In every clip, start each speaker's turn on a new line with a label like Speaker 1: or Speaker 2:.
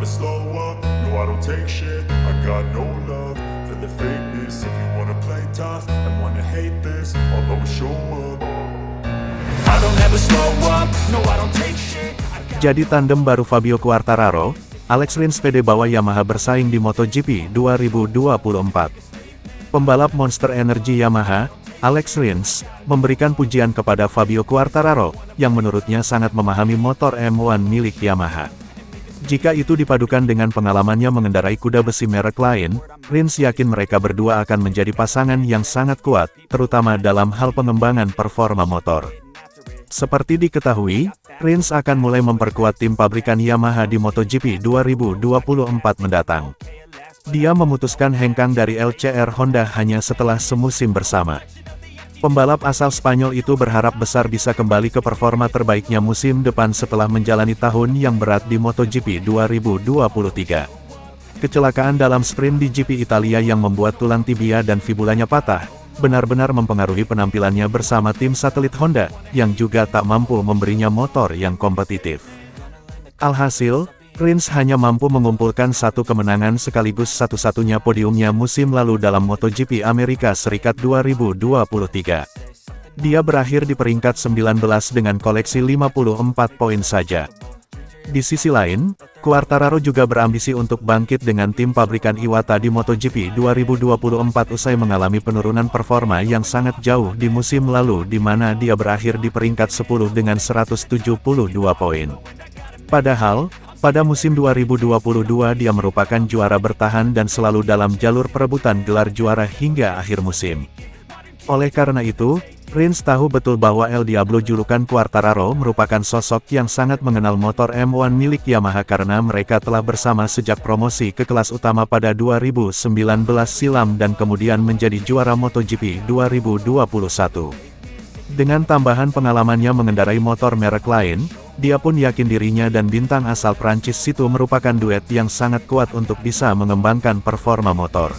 Speaker 1: slow up, no I don't take shit. I got no love for the fakeness. If you wanna play tough and wanna hate this, I'll always show up. I don't ever slow up, no I don't take shit.
Speaker 2: Jadi tandem baru Fabio Quartararo, Alex Rins PD bawa Yamaha bersaing di MotoGP 2024. Pembalap Monster Energy Yamaha, Alex Rins, memberikan pujian kepada Fabio Quartararo, yang menurutnya sangat memahami motor M1 milik Yamaha. Jika itu dipadukan dengan pengalamannya mengendarai kuda besi merek lain, Rins yakin mereka berdua akan menjadi pasangan yang sangat kuat, terutama dalam hal pengembangan performa motor. Seperti diketahui, Rins akan mulai memperkuat tim pabrikan Yamaha di MotoGP 2024 mendatang. Dia memutuskan hengkang dari LCR Honda hanya setelah semusim bersama. Pembalap asal Spanyol itu berharap besar bisa kembali ke performa terbaiknya musim depan setelah menjalani tahun yang berat di MotoGP 2023. Kecelakaan dalam sprint di GP Italia yang membuat tulang tibia dan fibulanya patah, benar-benar mempengaruhi penampilannya bersama tim satelit Honda, yang juga tak mampu memberinya motor yang kompetitif. Alhasil, Rins hanya mampu mengumpulkan satu kemenangan sekaligus satu-satunya podiumnya musim lalu dalam MotoGP Amerika Serikat 2023. Dia berakhir di peringkat 19 dengan koleksi 54 poin saja. Di sisi lain, Quartararo juga berambisi untuk bangkit dengan tim pabrikan Iwata di MotoGP 2024 usai mengalami penurunan performa yang sangat jauh di musim lalu di mana dia berakhir di peringkat 10 dengan 172 poin. Padahal, pada musim 2022 dia merupakan juara bertahan dan selalu dalam jalur perebutan gelar juara hingga akhir musim. Oleh karena itu, Rins tahu betul bahwa El Diablo julukan Quartararo merupakan sosok yang sangat mengenal motor M1 milik Yamaha karena mereka telah bersama sejak promosi ke kelas utama pada 2019 silam dan kemudian menjadi juara MotoGP 2021. Dengan tambahan pengalamannya mengendarai motor merek lain, dia pun yakin dirinya dan bintang asal Prancis itu merupakan duet yang sangat kuat untuk bisa mengembangkan performa motor.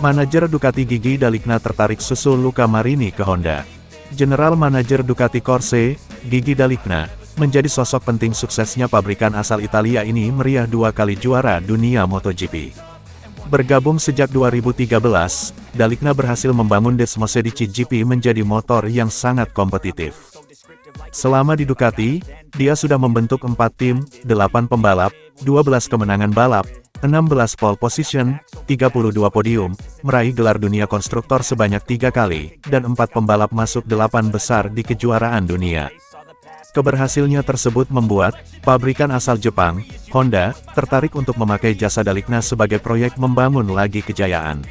Speaker 2: Manajer Ducati Gigi Dall'Igna tertarik susul Luca Marini ke Honda. General Manager Ducati Corse, Gigi Dall'Igna, menjadi sosok penting suksesnya pabrikan asal Italia ini meriah 2 kali juara dunia MotoGP. Bergabung sejak 2013, Dall'Igna berhasil membangun Desmosedici GP menjadi motor yang sangat kompetitif. Selama di Ducati, dia sudah membentuk 4 tim, 8 pembalap, 12 kemenangan balap, 16 pole position, 32 podium, meraih gelar dunia konstruktor sebanyak 3 kali, dan 4 pembalap masuk 8 besar di kejuaraan dunia. Keberhasilnya tersebut membuat pabrikan asal Jepang, Honda, tertarik untuk memakai jasa Dall'Igna sebagai proyek membangun lagi kejayaan.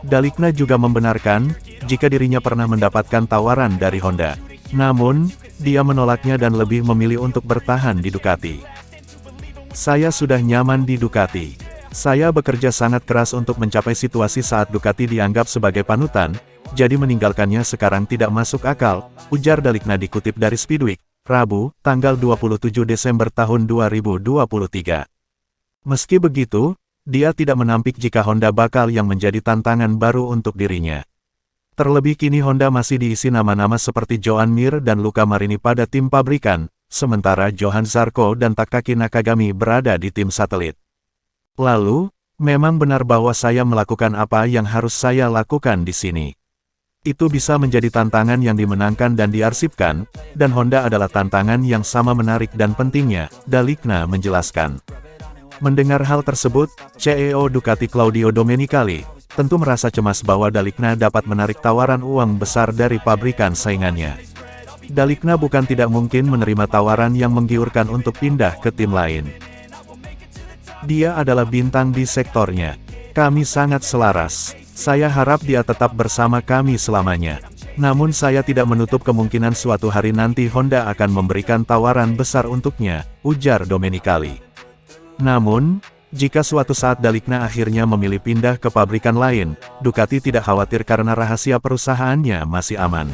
Speaker 2: Dall'Igna juga membenarkan, jika dirinya pernah mendapatkan tawaran dari Honda. Namun, dia menolaknya dan lebih memilih untuk bertahan di Ducati. Saya sudah nyaman di Ducati. Saya bekerja sangat keras untuk mencapai situasi saat Ducati dianggap sebagai panutan, jadi meninggalkannya sekarang tidak masuk akal, ujar Dall'Igna dikutip dari Speedweek, Rabu, tanggal 27 Desember tahun 2023. Meski begitu, dia tidak menampik jika Honda bakal yang menjadi tantangan baru untuk dirinya. Terlebih kini Honda masih diisi nama-nama seperti Joan Mir dan Luca Marini pada tim pabrikan, sementara Johan Zarco dan Takaki Nakagami berada di tim satelit. Lalu, memang benar bahwa saya melakukan apa yang harus saya lakukan di sini. Itu bisa menjadi tantangan yang dimenangkan dan diarsipkan, dan Honda adalah tantangan yang sama menarik dan pentingnya, Dall'Igna menjelaskan. Mendengar hal tersebut, CEO Ducati Claudio Domenicali, tentu merasa cemas bahwa Dall'Igna dapat menarik tawaran uang besar dari pabrikan saingannya. Dall'Igna bukan tidak mungkin menerima tawaran yang menggiurkan untuk pindah ke tim lain. Dia adalah bintang di sektornya. Kami sangat selaras. Saya harap dia tetap bersama kami selamanya. Namun saya tidak menutup kemungkinan suatu hari nanti Honda akan memberikan tawaran besar untuknya, ujar Domenicali. Namun, jika suatu saat Dall'Igna akhirnya memilih pindah ke pabrikan lain, Ducati tidak khawatir karena rahasia perusahaannya masih aman.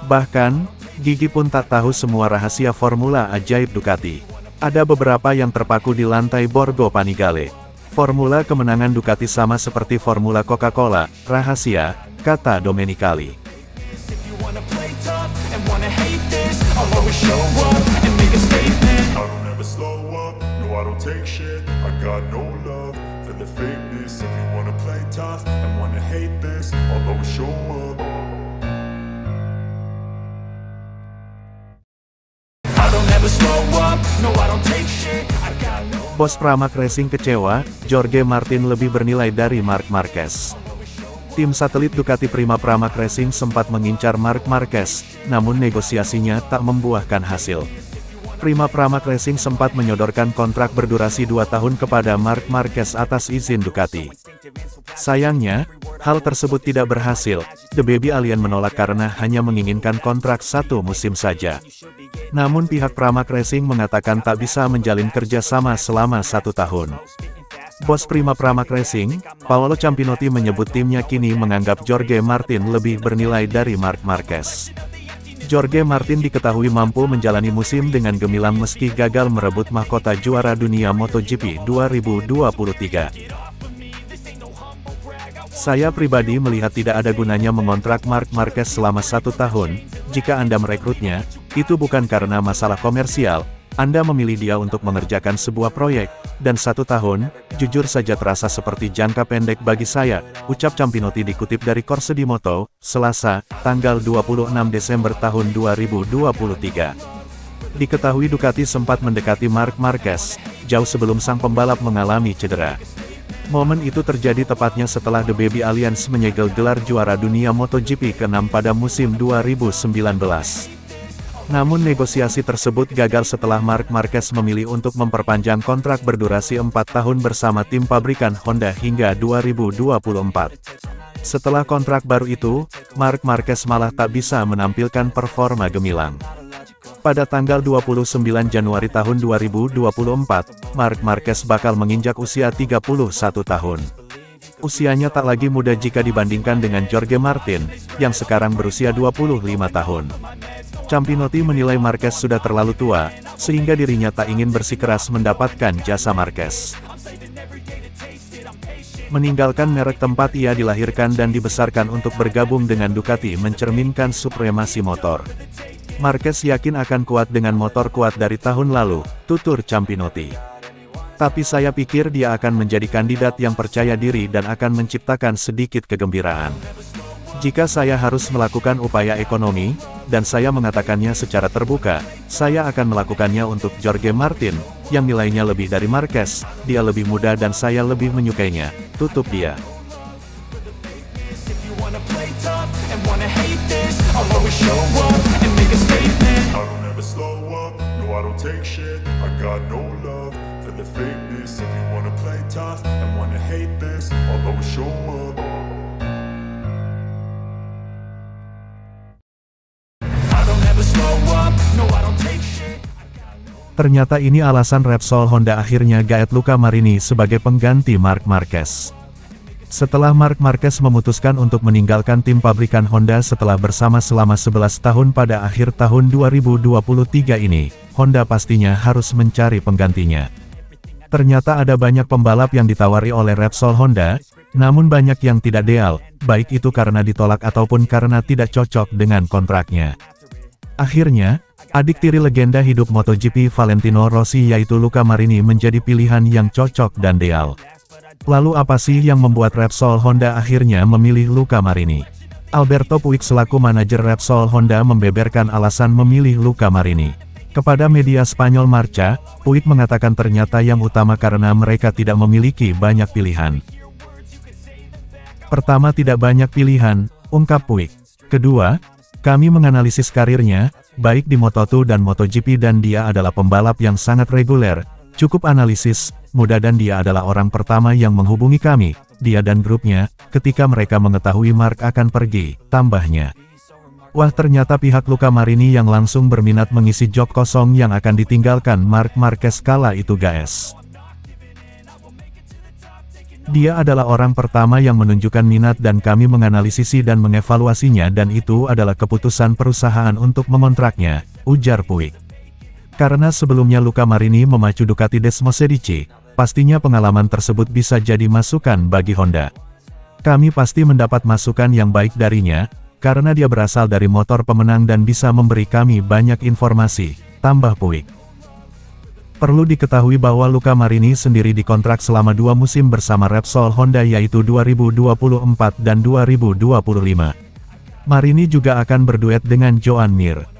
Speaker 2: Bahkan, Gigi pun tak tahu semua rahasia formula ajaib Ducati. Ada beberapa yang terpaku di lantai Borgo Panigale. Formula kemenangan Ducati sama seperti formula Coca-Cola, rahasia, kata Domenicali. Bos Pramac Racing kecewa, Jorge Martin lebih bernilai dari Marc Marquez. Tim satelit Ducati Prima Pramac Racing sempat mengincar Marc Marquez, namun negosiasinya tak membuahkan hasil. Prima Pramac Racing sempat menyodorkan kontrak berdurasi 2 tahun kepada Marc Marquez atas izin Ducati. Sayangnya, hal tersebut tidak berhasil. The Baby Alien menolak karena hanya menginginkan kontrak 1 musim saja. Namun pihak Pramac Racing mengatakan tak bisa menjalin kerjasama selama 1 tahun. Bos Prima Pramac Racing, Paolo Ciampinotti menyebut timnya kini menganggap Jorge Martin lebih bernilai dari Marc Marquez. Jorge Martin diketahui mampu menjalani musim dengan gemilang meski gagal merebut mahkota juara dunia MotoGP 2023. Saya pribadi melihat tidak ada gunanya mengontrak Marc Marquez selama 1 tahun, jika Anda merekrutnya, itu bukan karena masalah komersial, Anda memilih dia untuk mengerjakan sebuah proyek, dan 1 tahun, jujur saja terasa seperti jangka pendek bagi saya, ucap Ciampinotti dikutip dari Corse di Moto, Selasa, tanggal 26 Desember tahun 2023. Diketahui Ducati sempat mendekati Marc Marquez, jauh sebelum sang pembalap mengalami cedera. Momen itu terjadi tepatnya setelah The Baby Alliance menyegel gelar juara dunia MotoGP ke-6 pada musim 2019. Namun negosiasi tersebut gagal setelah Marc Marquez memilih untuk memperpanjang kontrak berdurasi 4 tahun bersama tim pabrikan Honda hingga 2024. Setelah kontrak baru itu, Marc Marquez malah tak bisa menampilkan performa gemilang. Pada tanggal 29 Januari tahun 2024, Marc Marquez bakal menginjak usia 31 tahun. Usianya tak lagi muda jika dibandingkan dengan Jorge Martin, yang sekarang berusia 25 tahun. Ciampinotti menilai Marquez sudah terlalu tua, sehingga dirinya tak ingin bersikeras mendapatkan jasa Marquez. Meninggalkan merek tempat ia dilahirkan dan dibesarkan untuk bergabung dengan Ducati mencerminkan supremasi motor. Marquez yakin akan kuat dengan motor kuat dari tahun lalu, tutur Ciampinotti. Tapi saya pikir dia akan menjadi kandidat yang percaya diri dan akan menciptakan sedikit kegembiraan. Jika saya harus melakukan upaya ekonomi, dan saya mengatakannya secara terbuka, saya akan melakukannya untuk Jorge Martin, yang nilainya lebih dari Marquez, dia lebih muda dan saya lebih menyukainya, tutup dia. Ternyata ini alasan Repsol Honda akhirnya gaet Luca Marini sebagai pengganti Marc Marquez. Setelah Marc Marquez memutuskan untuk meninggalkan tim pabrikan Honda setelah bersama selama 11 tahun pada akhir tahun 2023 ini, Honda pastinya harus mencari penggantinya. Ternyata ada banyak pembalap yang ditawari oleh Repsol Honda, namun banyak yang tidak deal, baik itu karena ditolak ataupun karena tidak cocok dengan kontraknya. Akhirnya, adik tiri legenda hidup MotoGP Valentino Rossi yaitu Luca Marini menjadi pilihan yang cocok dan ideal. Lalu apa sih yang membuat Repsol Honda akhirnya memilih Luca Marini? Alberto Puig selaku manajer Repsol Honda membeberkan alasan memilih Luca Marini. Kepada media Spanyol Marca, Puig mengatakan ternyata yang utama karena mereka tidak memiliki banyak pilihan. Pertama, tidak banyak pilihan, ungkap Puig. Kedua, kami menganalisis karirnya, baik di Moto2 dan MotoGP dan dia adalah pembalap yang sangat reguler, cukup analisis, muda dan dia adalah orang pertama yang menghubungi kami, dia dan grupnya, ketika mereka mengetahui Marc akan pergi, tambahnya. Wah, ternyata pihak Luca Marini yang langsung berminat mengisi jok kosong yang akan ditinggalkan Marc Marquez kala itu guys. Dia adalah orang pertama yang menunjukkan minat dan kami menganalisis dan mengevaluasinya dan itu adalah keputusan perusahaan untuk mengontraknya, ujar Puig. Karena sebelumnya Luca Marini memacu Ducati Desmosedici, pastinya pengalaman tersebut bisa jadi masukan bagi Honda. Kami pasti mendapat masukan yang baik darinya, karena dia berasal dari motor pemenang dan bisa memberi kami banyak informasi, tambah Puig. Perlu diketahui bahwa Luca Marini sendiri dikontrak selama 2 musim bersama Repsol Honda yaitu 2024 dan 2025. Marini juga akan berduet dengan Joan Mir.